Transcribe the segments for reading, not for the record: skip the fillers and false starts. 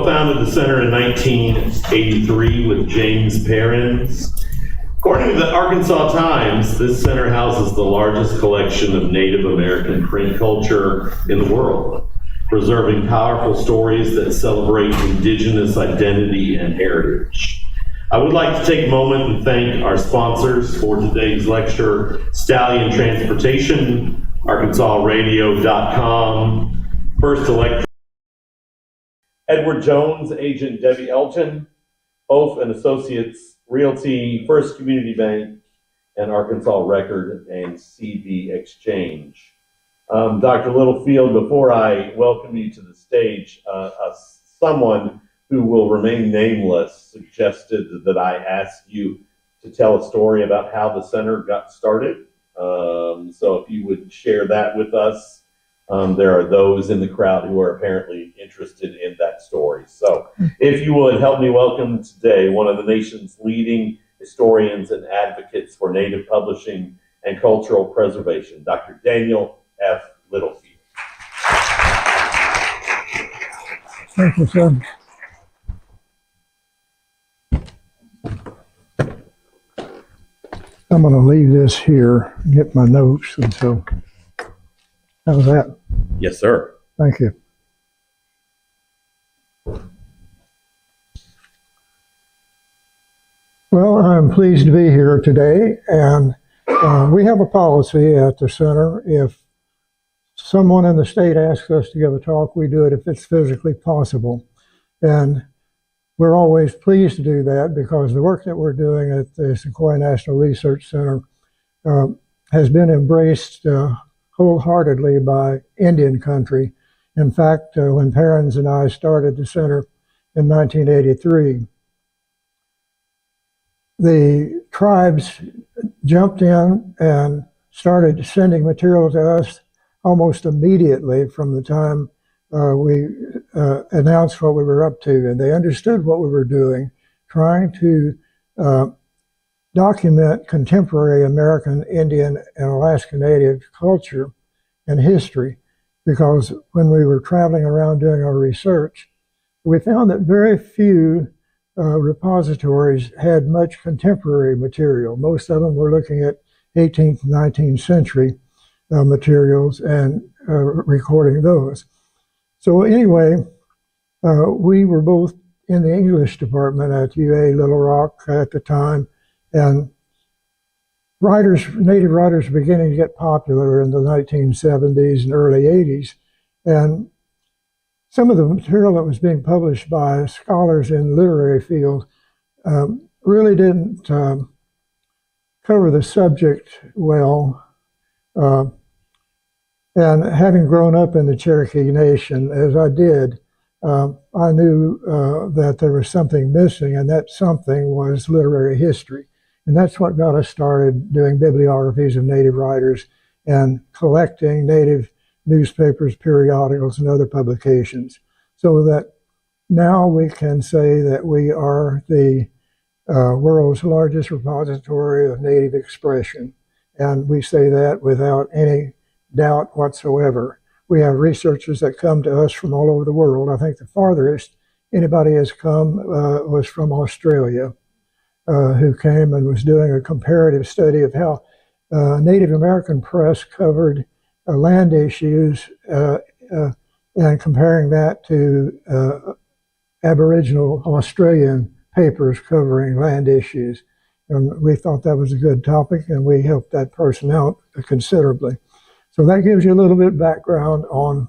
Founded the center in 1983 with James Perrins. According to the Arkansas Times, this center houses the largest collection of Native American print culture in the world, preserving powerful stories that celebrate indigenous identity and heritage. I would like to take a moment and thank our sponsors for today's lecture: Stallion Transportation, ArkansasRadio.com, First Electric, Edward Jones, Agent Debbie Elgin, Oaf and Associates Realty, First Community Bank, and Arkansas Record and CD Exchange. Dr. Littlefield, before I welcome you to the stage, someone who will remain nameless suggested that I ask you to tell a story about how the center got started. So if you would share that with us. There are those in the crowd who are apparently interested in that story. So if you would help me welcome today one of the nation's leading historians and advocates for Native publishing and cultural preservation, Dr. Danial F. Littlefield. Thank you, sir. I'm going to leave this here and get my notes, and so how's that? Yes, sir. Thank you. Well, I'm pleased to be here today, and we have a policy at the center. If someone in the state asks us to give a talk, we do it if it's physically possible. And we're always pleased to do that because the work that we're doing at the Sequoyah National Research Center has been embraced wholeheartedly by Indian country. In fact, when Perrins and I started the center in 1983, the tribes jumped in and started sending material to us almost immediately from the time we announced what we were up to, and they understood what we were doing, trying to document contemporary American Indian and Alaska Native culture and history, because when we were traveling around doing our research, we found that very few repositories had much contemporary material. Most of them were looking at 18th and 19th century materials and recording those. So anyway, we were both in the English department at UA Little Rock at the time, and native writers were beginning to get popular in the 1970s and early 80s. And some of the material that was being published by scholars in literary field really didn't cover the subject well. And having grown up in the Cherokee Nation, as I did, I knew that there was something missing, and that something was literary history. And that's what got us started doing bibliographies of Native writers and collecting Native newspapers, periodicals, and other publications, so that now we can say that we are the world's largest repository of Native expression. And we say that without any doubt whatsoever. We have researchers that come to us from all over the world. I think the farthest anybody has come was from Australia, who came and was doing a comparative study of how Native American press covered land issues and comparing that to Aboriginal Australian papers covering land issues. And we thought that was a good topic, and we helped that person out considerably. So that gives you a little bit of background on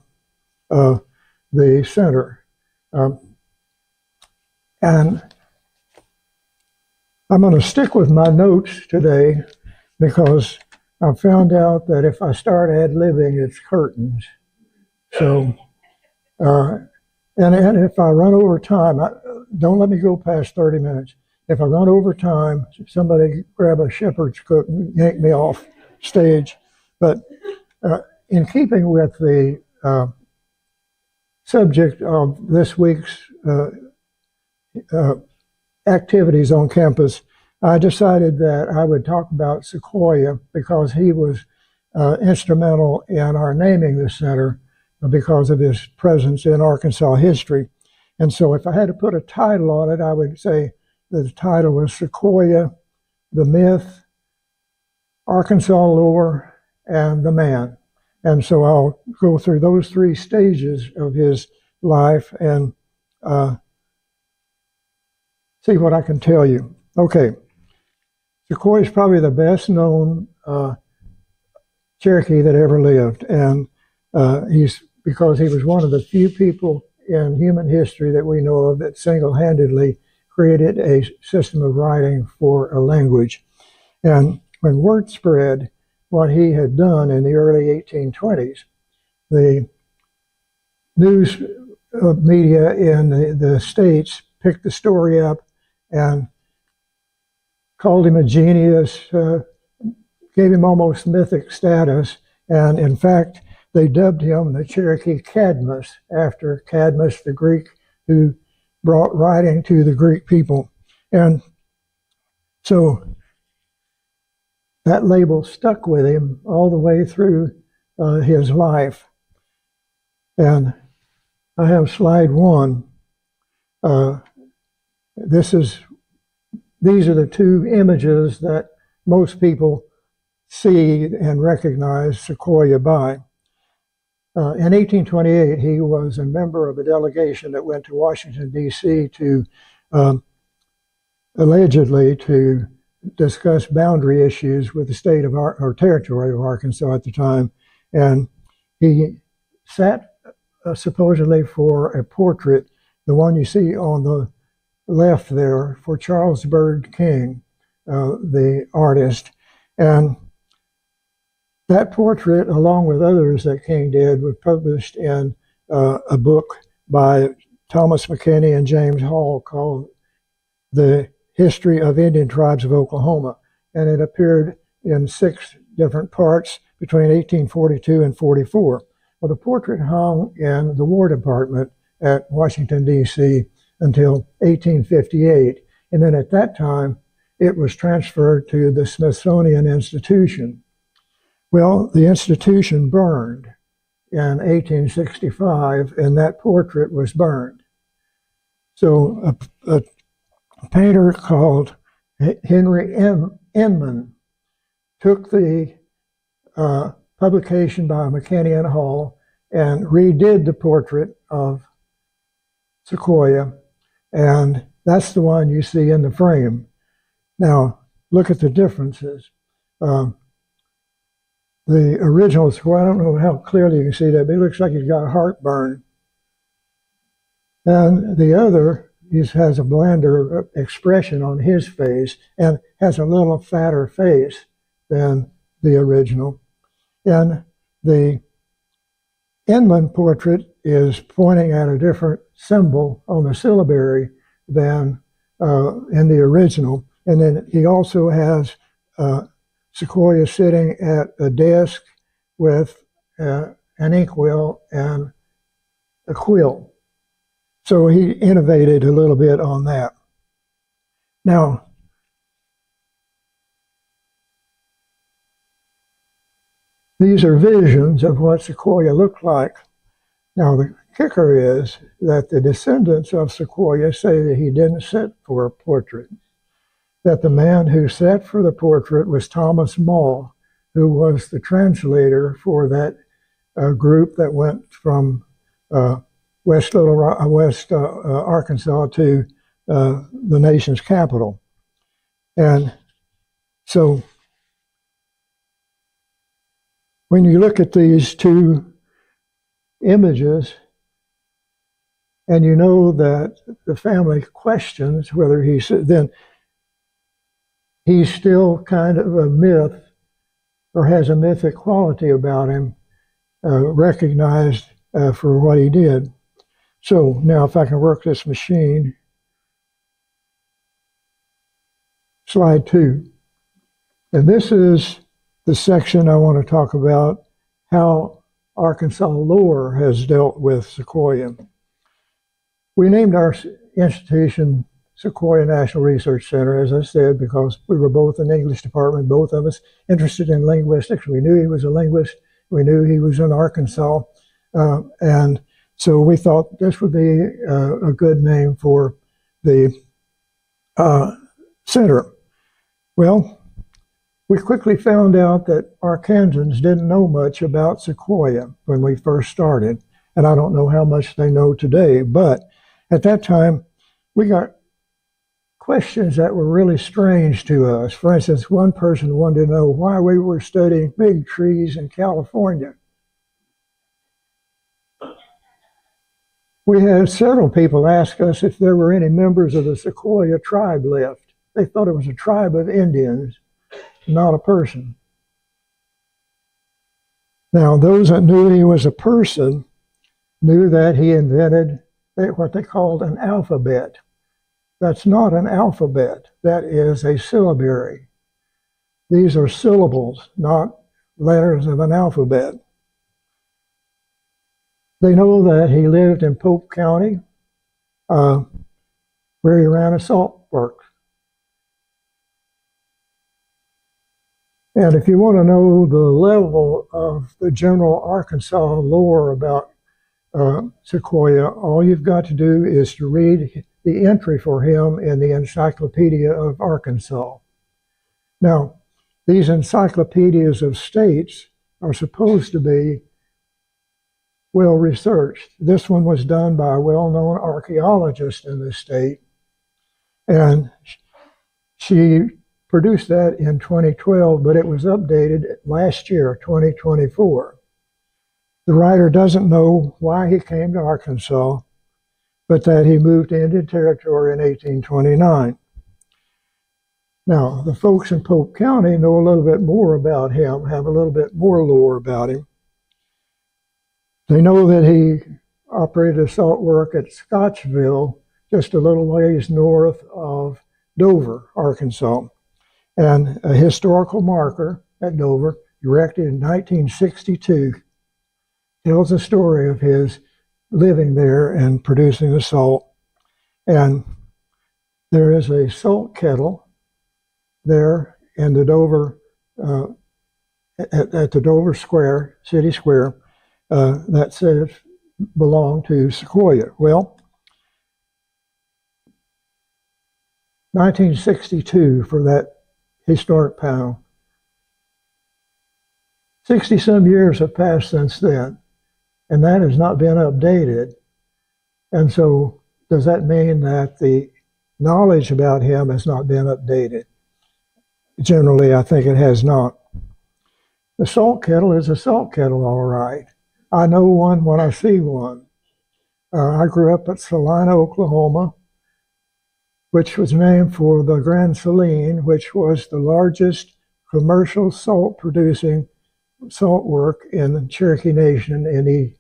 the center. And I'm going to stick with my notes today because I found out that if I start ad-libbing, it's curtains. So, and if I run over time, don't let me go past 30 minutes. If I run over time, somebody grab a shepherd's crook and yank me off stage. But in keeping with the subject of this week's activities on campus, I decided that I would talk about Sequoyah because he was instrumental in our naming the center because of his presence in Arkansas history. And so if I had to put a title on it, I would say that the title was Sequoyah, the Myth, Arkansas Lore, and the Man. And so I'll go through those three stages of his life and see what I can tell you. Okay, Sequoyah is probably the best known Cherokee that ever lived, and because he was one of the few people in human history that we know of that single-handedly created a system of writing for a language. And when word spread what he had done in the early 1820s, the news media in the States picked the story up and called him a genius, gave him almost mythic status, and in fact, they dubbed him the Cherokee Cadmus, after Cadmus, the Greek who brought writing to the Greek people. And so that label stuck with him all the way through his life. And I have slide 1. These are the two images that most people see and recognize Sequoyah by. In 1828, he was a member of a delegation that went to Washington, D.C. to allegedly to discuss boundary issues with the state of or territory of Arkansas at the time. And he sat supposedly for a portrait, the one you see on the left there, for Charles Bird King, the artist. And that portrait, along with others that King did, was published in a book by Thomas McKinney and James Hall called The History of Indian Tribes of Oklahoma. And it appeared in 6 different parts between 1842 and 44. Well, the portrait hung in the War Department at Washington, D.C. until 1858. And then at that time, it was transferred to the Smithsonian Institution. Well, the institution burned in 1865, and that portrait was burned. So a painter called Henry Inman took the publication by McKinney and Hall and redid the portrait of Sequoyah, and that's the one you see in the frame. Now, look at the differences. The original Sequoyah, I don't know how clearly you can see that, but it looks like he's got heartburn. And the other has a blander expression on his face and has a little fatter face than the original. And the Inman portrait is pointing at a different symbol on the syllabary than in the original. And then he also has Sequoyah sitting at a desk with an inkwell and a quill. So he innovated a little bit on that. Now, these are visions of what Sequoyah looked like. Now, the kicker is that the descendants of Sequoyah say that he didn't sit for a portrait, that the man who sat for the portrait was Thomas Mall, who was the translator for that group that went from West Arkansas to the nation's capital. And so when you look at these two images, and you know that the family questions whether then he's still kind of a myth or has a mythic quality about him, recognized for what he did. So now if I can work this machine, slide 2. And this is the section I want to talk about, how Arkansas lore has dealt with Sequoyah. We named our institution Sequoyah National Research Center, as I said, because we were both in the English department, both of us interested in linguistics. We knew he was a linguist. We knew he was in Arkansas. And So we thought this would be a good name for the center. Well, we quickly found out that Arkansans didn't know much about Sequoyah when we first started, and I don't know how much they know today, but at that time, we got questions that were really strange to us. For instance, one person wanted to know why we were studying big trees in California. We had several people ask us if there were any members of the Sequoyah tribe left. They thought it was a tribe of Indians, not a person. Now, those that knew he was a person knew that he invented what they called an alphabet. That's not an alphabet. That is a syllabary. These are syllables, not letters of an alphabet. They know that he lived in Pope County, where he ran a salt works. And if you want to know the level of the general Arkansas lore about Sequoyah, all you've got to do is to read the entry for him in the Encyclopedia of Arkansas. Now, these encyclopedias of states are supposed to be well researched. This one was done by a well-known archaeologist in the state, and she produced that in 2012, but it was updated last year, 2024. The writer doesn't know why he came to Arkansas, but that he moved to Indian Territory in 1829. Now, the folks in Pope County know a little bit more about him, have a little bit more lore about him. They know that he operated a salt work at Scottsville, just a little ways north of Dover, Arkansas. And a historical marker at Dover, erected in 1962, tells the story of his living there and producing the salt. And there is a salt kettle there in the Dover, at the Dover Square, City Square, that says belonged to Sequoyah. Well, 1962 for that historic panel. 60-some years have passed since then, and that has not been updated. And so, does that mean that the knowledge about him has not been updated? Generally, I think it has not. The salt kettle is a salt kettle, all right. I know one when I see one. I grew up at Salina, Oklahoma, which was named for the Grand Saline, which was the largest commercial salt-producing salt work in the Cherokee Nation in the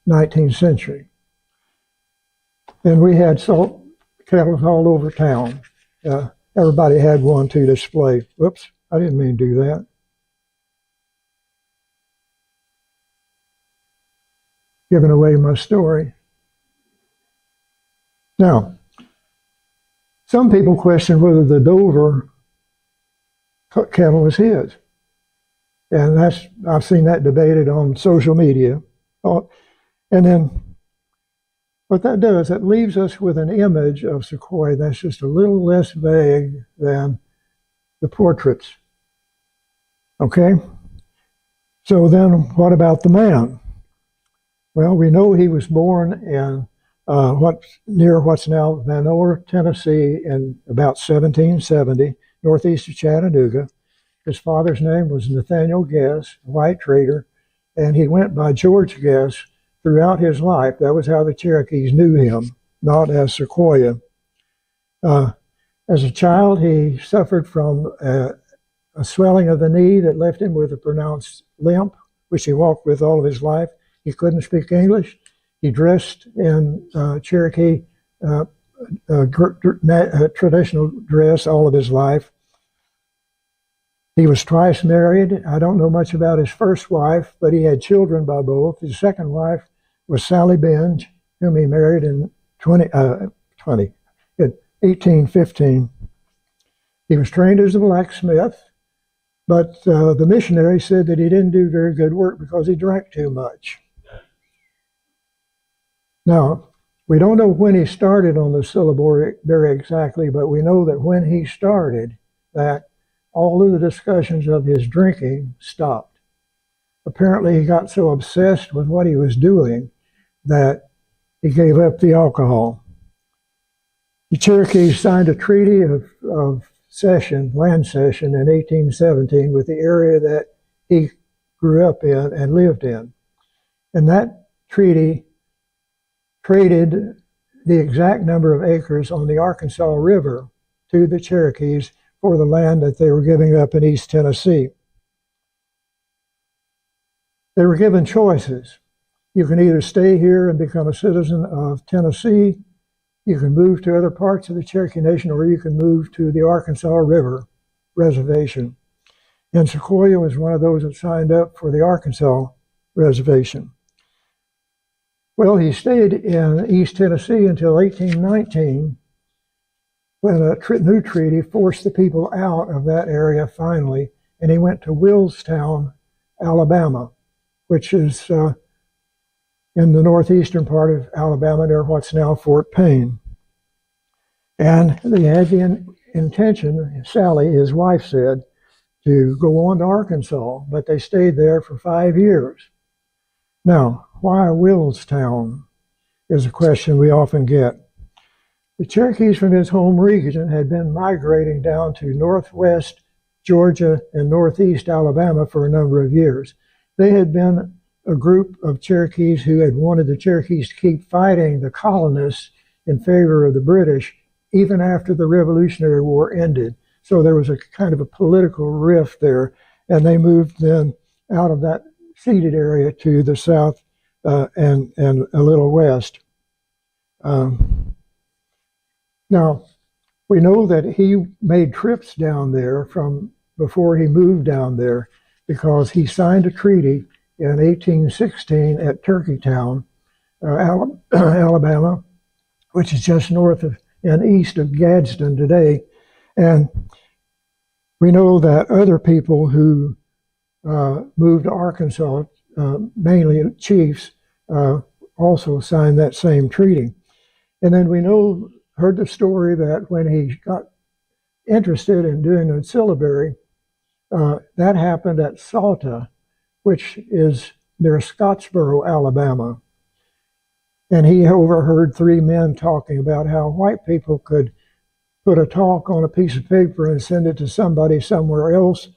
19th century. And we had salt kettles all over town. Everybody had one to display. Whoops, I didn't mean to do that. Giving away my story. Now, some people question whether the Dover kettle is his. And I've seen that debated on social media. And then what that does, it leaves us with an image of Sequoyah that's just a little less vague than the portraits. Okay? So then what about the man? Well, we know he was born in what's now Vanore, Tennessee in about 1770, northeast of Chattanooga. His father's name was Nathaniel Guess, a white trader, and he went by George Guess throughout his life. That was how the Cherokees knew him, not as Sequoyah. As a child, he suffered from a swelling of the knee that left him with a pronounced limp, which he walked with all of his life. He couldn't speak English. He dressed in Cherokee traditional dress all of his life. He was twice married. I don't know much about his first wife, but he had children by both. His second wife was Sally Benge, whom he married in 1815. He was trained as a blacksmith, but the missionary said that he didn't do very good work because he drank too much. Now, we don't know when he started on the syllabary very exactly, but we know that when he started, that all of the discussions of his drinking stopped. Apparently, he got so obsessed with what he was doing that he gave up the alcohol. The Cherokees signed a treaty of cession, land cession, in 1817 with the area that he grew up in and lived in. And that treaty traded the exact number of acres on the Arkansas River to the Cherokees for the land that they were giving up in East Tennessee. They were given choices. You can either stay here and become a citizen of Tennessee, you can move to other parts of the Cherokee Nation, or you can move to the Arkansas River Reservation. And Sequoyah was one of those that signed up for the Arkansas Reservation. Well, he stayed in East Tennessee until 1819, when a new treaty forced the people out of that area finally, and he went to Willstown, Alabama, which is in the northeastern part of Alabama near what's now Fort Payne. And they had the intention, Sally, his wife said, to go on to Arkansas, but they stayed there for 5 years. Now, why Willstown is a question we often get. The Cherokees from his home region had been migrating down to northwest Georgia and northeast Alabama for a number of years. They had been a group of Cherokees who had wanted the Cherokees to keep fighting the colonists in favor of the British even after the Revolutionary War ended. So there was a kind of a political rift there, and they moved then out of that ceded area to the south and a little west. Now, we know that he made trips down there from before he moved down there, because he signed a treaty in 1816 at Turkeytown, Alabama, which is just north of and east of Gadsden today. And we know that other people who moved to Arkansas, mainly chiefs, also signed that same treaty. And then we heard the story that when he got interested in doing a syllabary, that happened at Salta, which is near Scottsboro, Alabama. And he overheard 3 men talking about how white people could put a talk on a piece of paper and send it to somebody somewhere else,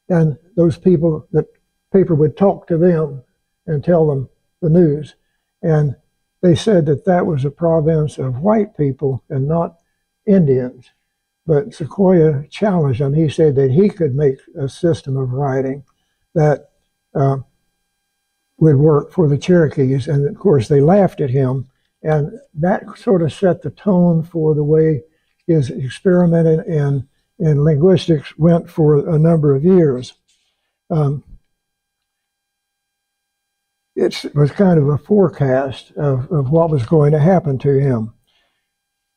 and those people, that paper would talk to them and tell them the news. And they said that that was a province of white people and not Indians. But Sequoyah challenged him. He said that he could make a system of writing that would work for the Cherokees. And of course, they laughed at him. And that sort of set the tone for the way his experiment in linguistics went for a number of years. It was kind of a forecast of what was going to happen to him.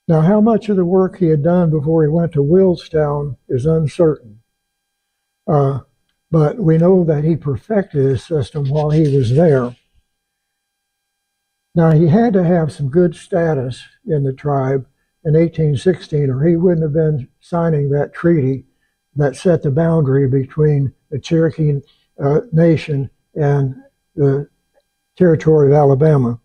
Now, how much of the work he had done before he went to Willstown is uncertain. But we know that he perfected his system while he was there. Now, he had to have some good status in the tribe in 1816, or he wouldn't have been signing that treaty that set the boundary between the Cherokee Nation and the territory of Alabama.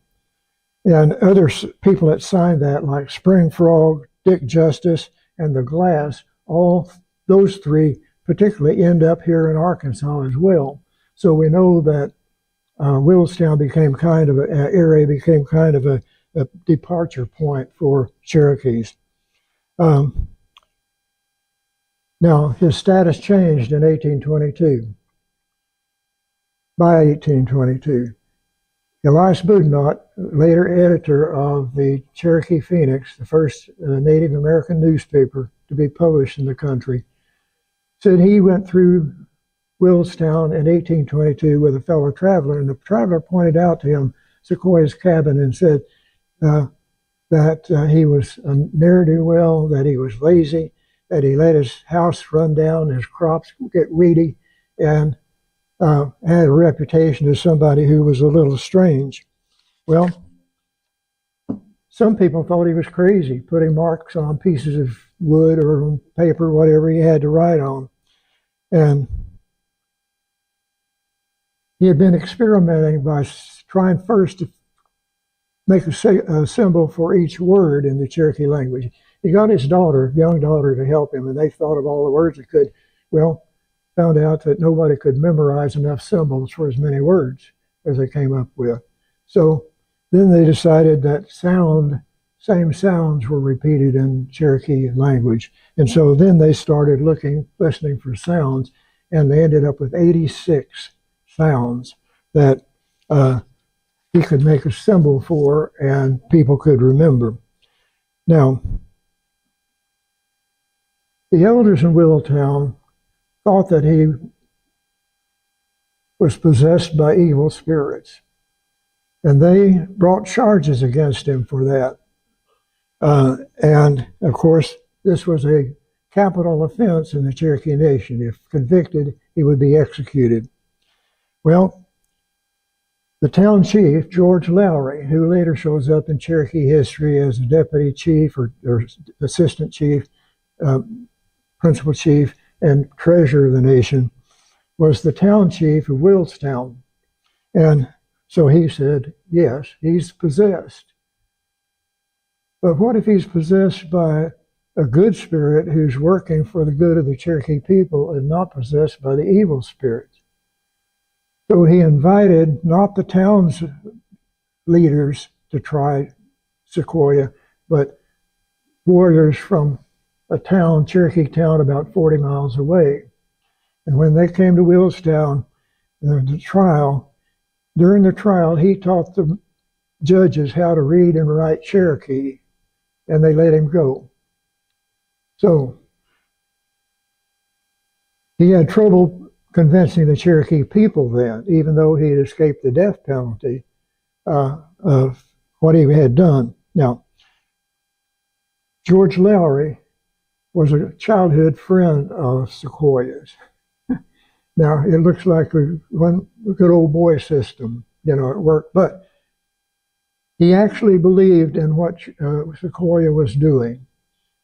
And other people that signed that, like Spring Frog, Dick Justice, and the Glass, all those 3 particularly end up here in Arkansas as well. So we know that Willstown became kind of a departure point for Cherokees. Now, his status changed in 1822. By 1822, Elias Boudinot, later editor of the Cherokee Phoenix, the first Native American newspaper to be published in the country, said he went through Willstown in 1822 with a fellow traveler, and the traveler pointed out to him Sequoyah's cabin and said that he was a ne'er-do-well, that he was lazy, that he let his house run down, his crops get weedy, and had a reputation as somebody who was a little strange. Well, some people thought he was crazy, putting marks on pieces of wood or on paper, whatever he had to write on. And he had been experimenting by trying first to make a symbol for each word in the Cherokee language. He got his young daughter, to help him, and they thought of all the words they could. Well, found out that nobody could memorize enough symbols for as many words as they came up with. So then they decided that same sounds were repeated in Cherokee language. And so then they started listening for sounds, and they ended up with 86 sounds that he could make a symbol for and people could remember. Now, the elders in Willowtown thought that he was possessed by evil spirits, and they brought charges against him for that. And of course, this was a capital offense in the Cherokee Nation. If convicted, he would be executed. Well, the town chief, George Lowry, who later shows up in Cherokee history as a deputy chief or assistant chief, principal chief, and treasurer of the nation, was the town chief of Willstown. And so he said, yes, he's possessed. But what if he's possessed by a good spirit who's working for the good of the Cherokee people and not possessed by the evil spirit? So he invited not the town's leaders to try Sequoyah, but warriors from a town, Cherokee town, about 40 miles away. And when they came to Willstown, during the trial, he taught the judges how to read and write Cherokee, and they let him go. So he had trouble convincing the Cherokee people then, even though he had escaped the death penalty, of what he had done. Now, George Lowry was a childhood friend of Sequoyah's. Now, it looks like one good old boy system, it worked, but he actually believed in what Sequoyah was doing.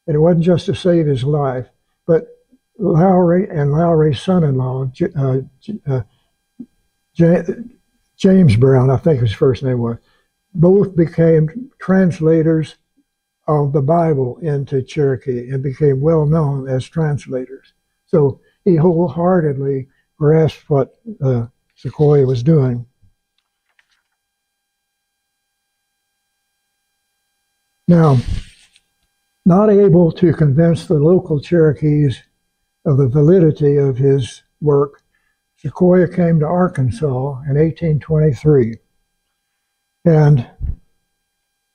And it wasn't just to save his life, but Lowry and Lowry's son-in-law, James Brown, I think his first name was, both became translators of the Bible into Cherokee and became well known as translators. So he wholeheartedly grasped what Sequoyah was doing. Now, not able to convince the local Cherokees of the validity of his work, Sequoyah came to Arkansas in 1823. And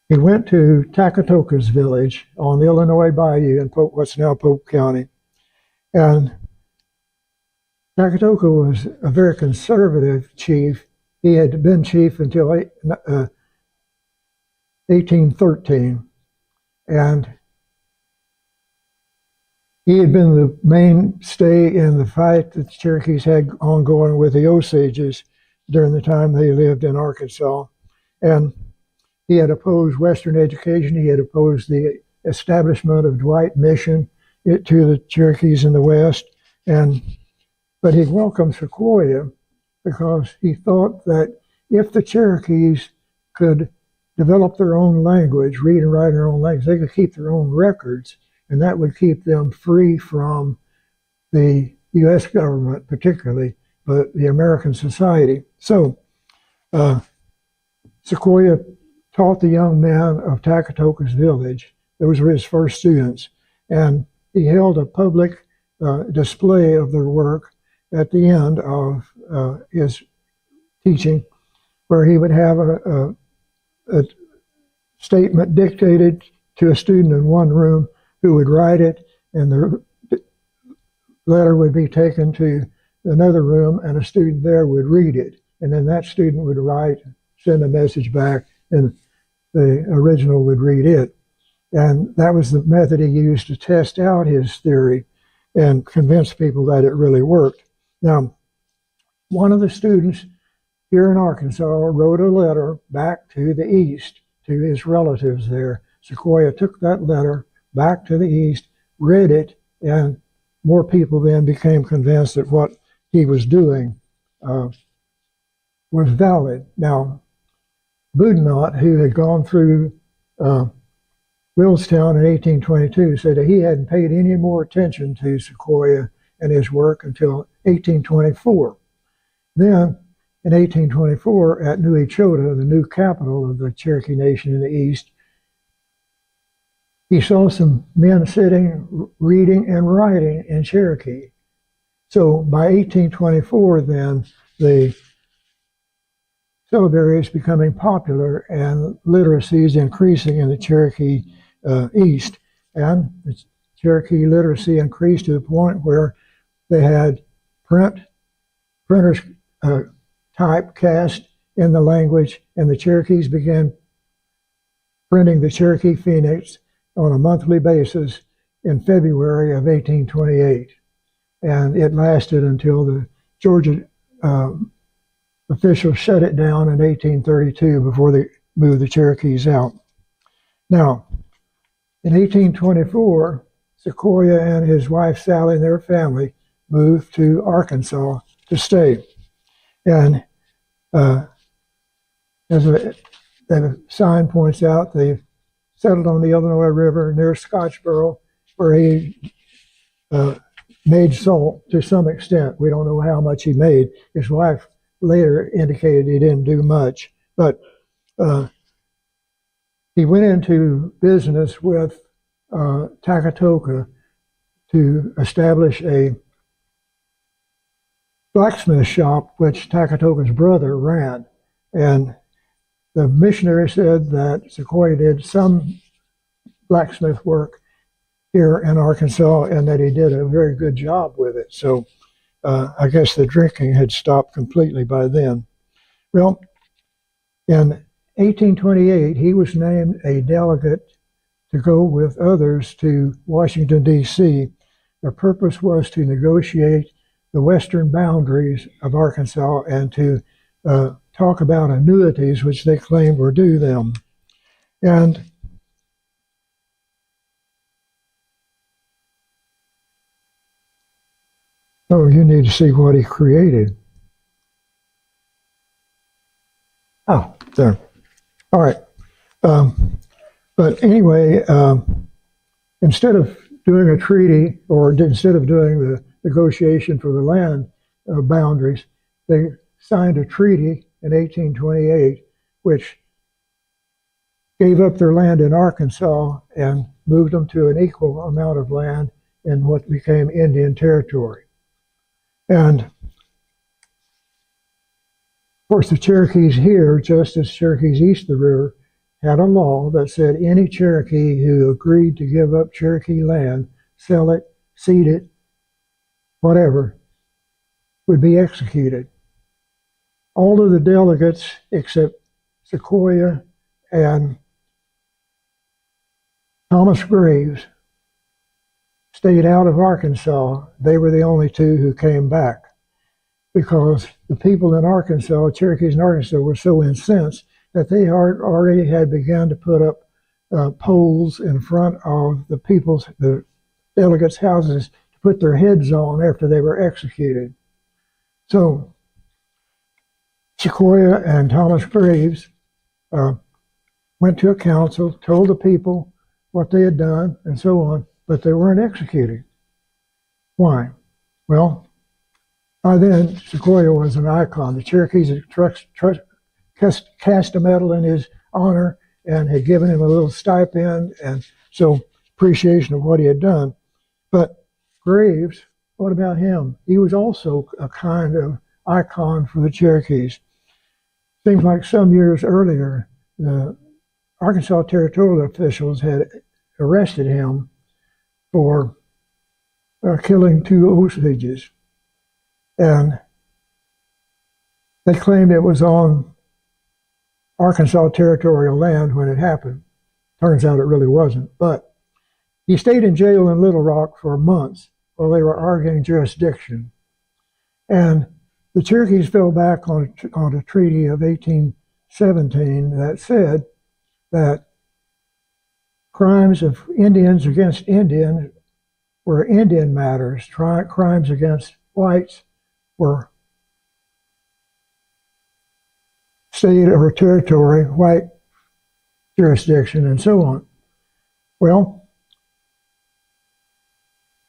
he went to Takatoka's village on the Illinois Bayou in what's now Polk County. And Takatoka was a very conservative chief. He had been chief until 1813. And he had been the mainstay in the fight that the Cherokees had ongoing with the Osages during the time they lived in Arkansas. And he had opposed Western education. He had opposed the establishment of Dwight Mission to the Cherokees in the West. But he welcomed Sequoyah because he thought that if the Cherokees could develop their own language, read and write their own language, they could keep their own records, and that would keep them free from the U.S. government particularly, but the American society. So Sequoyah taught the young men of Takatoka's village. Those were his first students. And he held a public display of their work at the end of his teaching, where he would have a statement dictated to a student in one room who would write it, and the letter would be taken to another room, and a student there would read it. And then that student would write, send a message back, and the original would read it. And that was the method he used to test out his theory and convince people that it really worked. Now, one of the students here in Arkansas wrote a letter back to the East, to his relatives there. Sequoyah took that letter back to the East, read it, and more people then became convinced that what he was doing was valid. Now, Boudinot, who had gone through Willstown in 1822, said that he hadn't paid any more attention to Sequoyah and his work until 1824. Then, in 1824, at New Echota, the new capital of the Cherokee Nation in the East, he saw some men sitting, reading and writing in Cherokee. So by 1824, then, the syllabary is becoming popular and literacy is increasing in the Cherokee East. And the Cherokee literacy increased to the point where they had printers type cast in the language, and the Cherokees began printing the Cherokee Phoenix on a monthly basis in February of 1828. And it lasted until the Georgia officials shut it down in 1832 before they moved the Cherokees out. Now, in 1824, Sequoyah and his wife Sally and their family moved to Arkansas to stay. And as the sign points out, they settled on the Illinois River near Scottsboro, where he made salt to some extent. We don't know how much he made. His wife later indicated he didn't do much, but he went into business with Takatoka to establish a blacksmith shop, which Takatoka's brother ran. And the missionary said that Sequoyah did some blacksmith work here in Arkansas and that he did a very good job with it. So I guess the drinking had stopped completely by then. Well, in 1828, he was named a delegate to go with others to Washington, D.C. The purpose was to negotiate the western boundaries of Arkansas and to talk about annuities which they claimed were due them. And oh, you need to see what he created. Oh, there. All right. But anyway, instead of doing a treaty, or instead of doing the negotiation for the land boundaries, they signed a treaty in 1828, which gave up their land in Arkansas and moved them to an equal amount of land in what became Indian Territory. And of course, the Cherokees here, just as Cherokees east of the river, had a law that said any Cherokee who agreed to give up Cherokee land, sell it, cede it, whatever, would be executed. All of the delegates except Sequoyah and Thomas Graves stayed out of Arkansas. They were the only two who came back because the people in Arkansas, Cherokees in Arkansas, were so incensed that they already had begun to put up poles in front of the delegates' houses to put their heads on after they were executed. So Sequoyah and Thomas Graves went to a council, told the people what they had done, and so on, but they weren't executed. Why? Well, by then, Sequoyah was an icon. The Cherokees had cast a medal in his honor and had given him a little stipend, and so appreciation of what he had done. But Graves, what about him? He was also a kind of icon for the Cherokees. Seems like some years earlier, the Arkansas territorial officials had arrested him for killing 2 Osages. And they claimed it was on Arkansas territorial land when it happened. Turns out it really wasn't. But he stayed in jail in Little Rock for months while they were arguing jurisdiction. And the Cherokees fell back on a treaty of 1817 that said that crimes of Indians against Indians were Indian matters. Crimes against whites were state or territory, white jurisdiction, and so on. Well,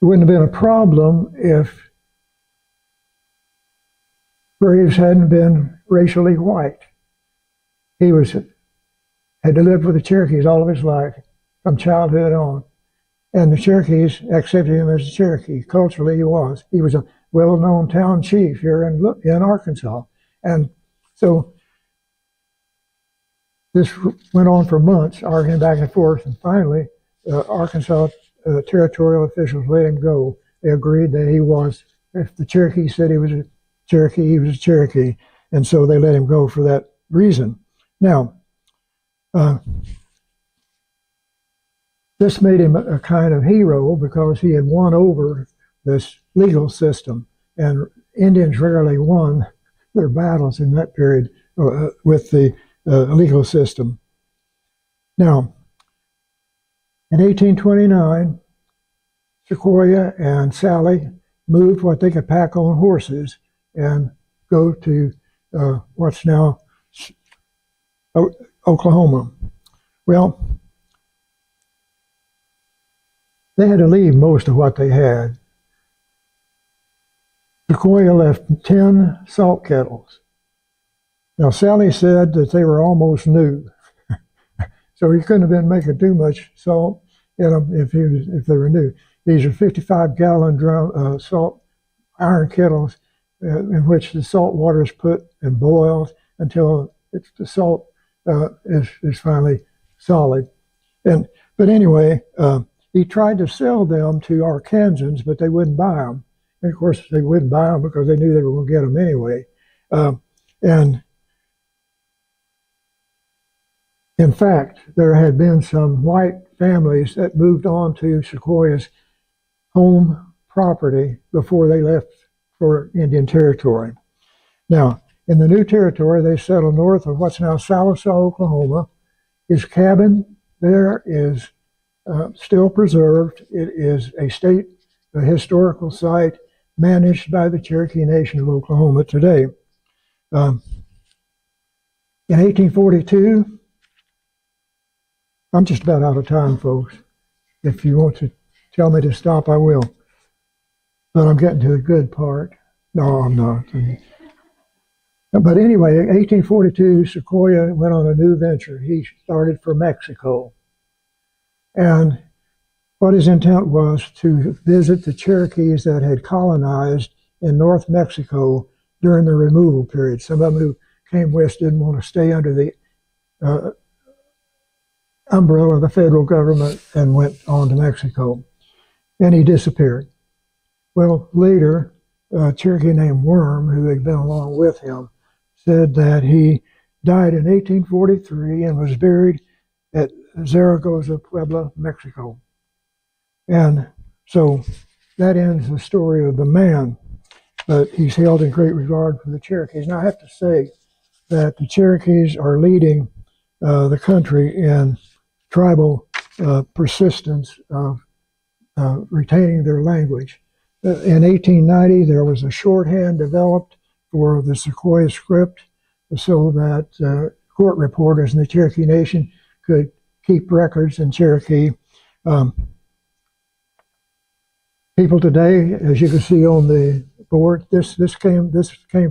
it wouldn't have been a problem if Graves hadn't been racially white. He had to live with the Cherokees all of his life, from childhood on. And the Cherokees accepted him as a Cherokee. Culturally, he was. He was a well-known town chief here in Arkansas. And so this went on for months, arguing back and forth. And finally, Arkansas territorial officials let him go. They agreed that he was, if the Cherokee said he was a Cherokee, he was a Cherokee. And so they let him go for that reason. Now, this made him a kind of hero because he had won over this legal system, and Indians rarely won their battles in that period with the legal system. Now, in 1829, Sequoyah and Sally moved what they could pack on horses and go to what's now Oklahoma. Well, they had to leave most of what they had. Sequoyah left 10 salt kettles. Now, Sally said that they were almost new, so he couldn't have been making too much salt in them if they were new. These are 55-gallon salt iron kettles in which the salt water is put and boils until the salt is finally solid. But anyway, he tried to sell them to Arkansans, but they wouldn't buy them. And of course, they wouldn't buy them because they knew they were going to get them anyway. And in fact, there had been some white families that moved on to Sequoyah's home property before they left for Indian Territory. Now, in the new territory, they settled north of what's now Sallisaw, Oklahoma. His cabin there is still preserved. It is a state historical site managed by the Cherokee Nation of Oklahoma today. In 1842, I'm just about out of time, folks. If you want to tell me to stop, I will. But I'm getting to the good part. No, I'm not. But anyway, in 1842, Sequoyah went on a new venture. He started for Mexico. And what his intent was to visit the Cherokees that had colonized in North Mexico during the removal period. Some of them who came west didn't want to stay under the umbrella of the federal government and went on to Mexico. And he disappeared. Well, later, a Cherokee named Worm, who had been along with him, said that he died in 1843 and was buried at Zaragoza, Puebla, Mexico. And so that ends the story of the man, but he's held in great regard for the Cherokees. Now, I have to say that the Cherokees are leading the country in tribal persistence of retaining their language. In 1890, there was a shorthand developed for the Sequoyah script so that court reporters in the Cherokee Nation could keep records in Cherokee. People today, as you can see on the board, this came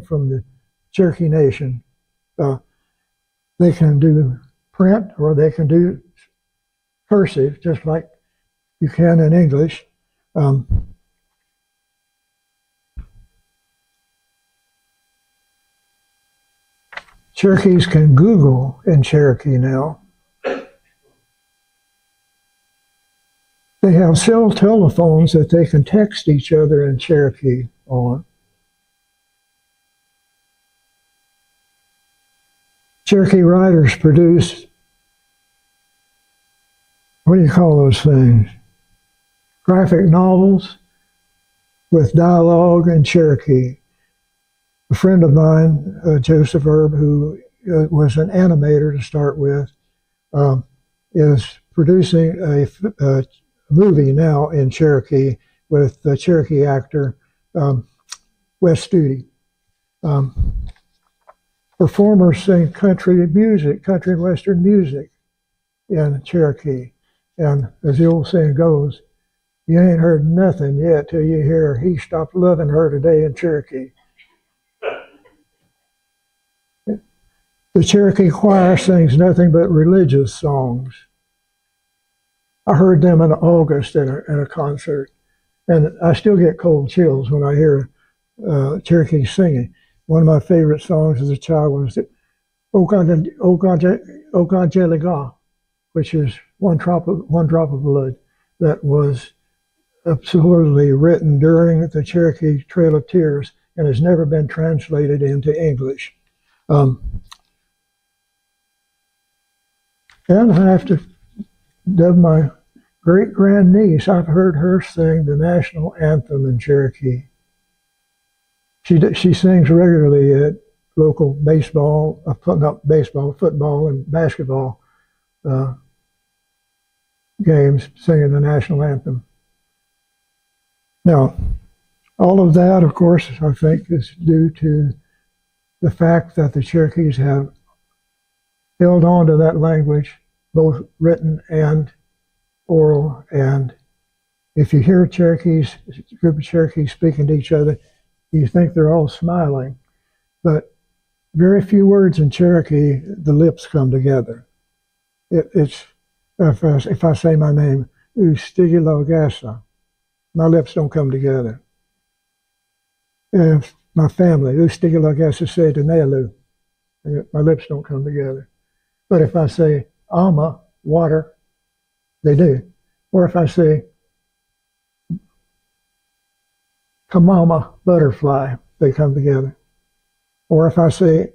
from the Cherokee Nation. They can do print or they can do cursive, just like you can in English. Cherokees can Google in Cherokee now. They have cell telephones that they can text each other in Cherokee on. Cherokee writers produce, what do you call those things? Graphic novels with dialogue in Cherokee. A friend of mine, Joseph Erb, who was an animator to start with, is producing a movie now in Cherokee with the Cherokee actor Wes Studi. Performers sing country music, country and western music in Cherokee. And as the old saying goes, you ain't heard nothing yet till you hear he stopped loving her today in Cherokee. The Cherokee choir sings nothing but religious songs. I heard them in August at a concert, and I still get cold chills when I hear Cherokee singing. One of my favorite songs as a child was Okajeliga, which is one drop of blood, that was supposedly written during the Cherokee Trail of Tears and has never been translated into English. And I have to dub my great-grandniece. I've heard her sing the national anthem in Cherokee. She sings regularly at local baseball, football, and basketball games, singing the national anthem. Now, all of that, of course, I think is due to the fact that the Cherokees have held on to that language, both written and oral. And if you hear a group of Cherokees speaking to each other, you think they're all smiling. But very few words in Cherokee, the lips come together. It's if I say my name, Ustigilogasa, my lips don't come together. If my family, Ustigilogasa say Danialu, my lips don't come together. But if I say Alma, water, they do. Or if I say Kamama, butterfly, they come together. Or if I say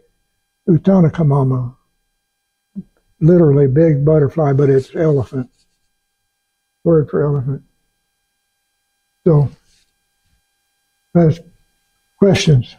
Utana Kamama, literally big butterfly, but it's elephant, word for elephant. So, that's questions.